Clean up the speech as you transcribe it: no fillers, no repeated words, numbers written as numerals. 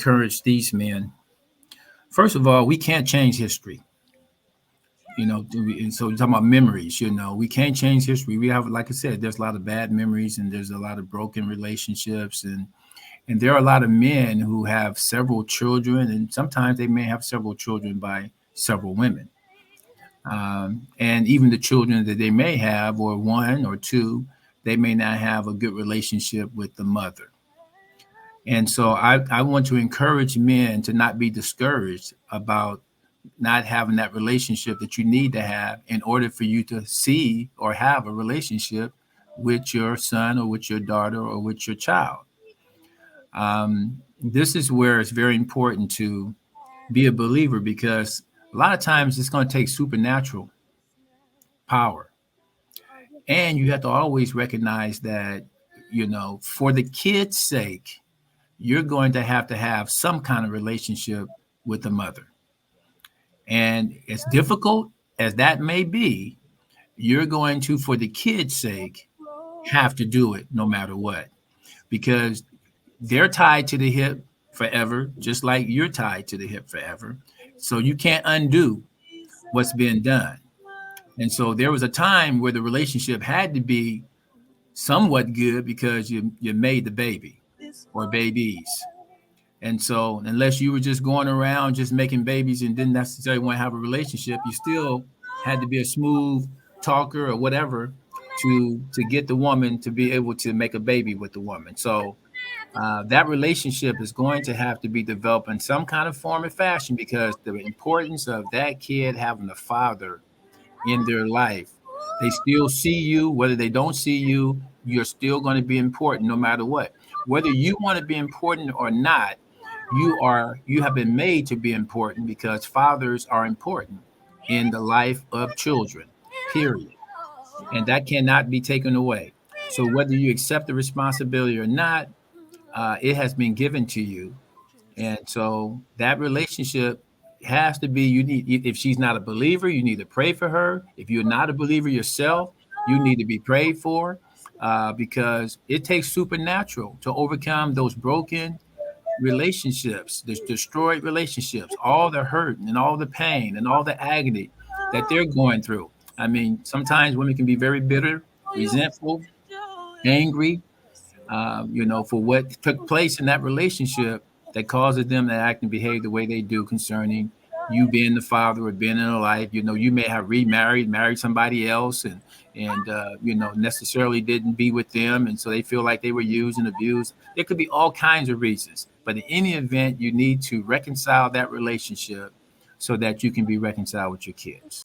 encourage these men. First of all, we can't change history. And so you're talking about memories. We can't change history. We have, like I said, there's a lot of bad memories and there's a lot of broken relationships, and there are a lot of men who have several children, and sometimes they may have several children by several women. And even the children that they may have, or one or two, they may not have a good relationship with the mother. And so I want to encourage men to not be discouraged about not having that relationship that you need to have in order for you to see or have a relationship with your son or with your daughter or with your child. This is where it's very important to be a believer, because a lot of times it's going to take supernatural power. And you have to always recognize that, for the kid's sake, you're going to have some kind of relationship with the mother. And as difficult as that may be, you're going to, for the kid's sake, have to do it no matter what, because they're tied to the hip forever, just like you're tied to the hip forever. So you can't undo what's been done. And so there was a time where the relationship had to be somewhat good because you made the baby or babies. And so unless you were just going around just making babies and didn't necessarily want to have a relationship, you still had to be a smooth talker or whatever to get the woman to be able to make a baby with the woman. So that relationship is going to have to be developed in some kind of form and fashion, because the importance of that kid having a father in their life, they still see you, whether they don't see you, you're still going to be important no matter what. Whether you want to be important or not, you have been made to be important, because fathers are important in the life of children, period. And that cannot be taken away. So whether you accept the responsibility or not, it has been given to you. And so that relationship has to be, if she's not a believer, you need to pray for her. If you're not a believer yourself, you need to be prayed for, because it takes supernatural to overcome those broken relationships, the destroyed relationships, all the hurt and all the pain and all the agony that they're going through. I mean, sometimes women can be very bitter, resentful, angry, for what took place in that relationship that causes them to act and behave the way they do concerning you being the father or being in a life. You may have remarried, married somebody else, and necessarily didn't be with them, and so they feel like they were used and abused. There could be all kinds of reasons, but in any event, you need to reconcile that relationship so that you can be reconciled with your kids.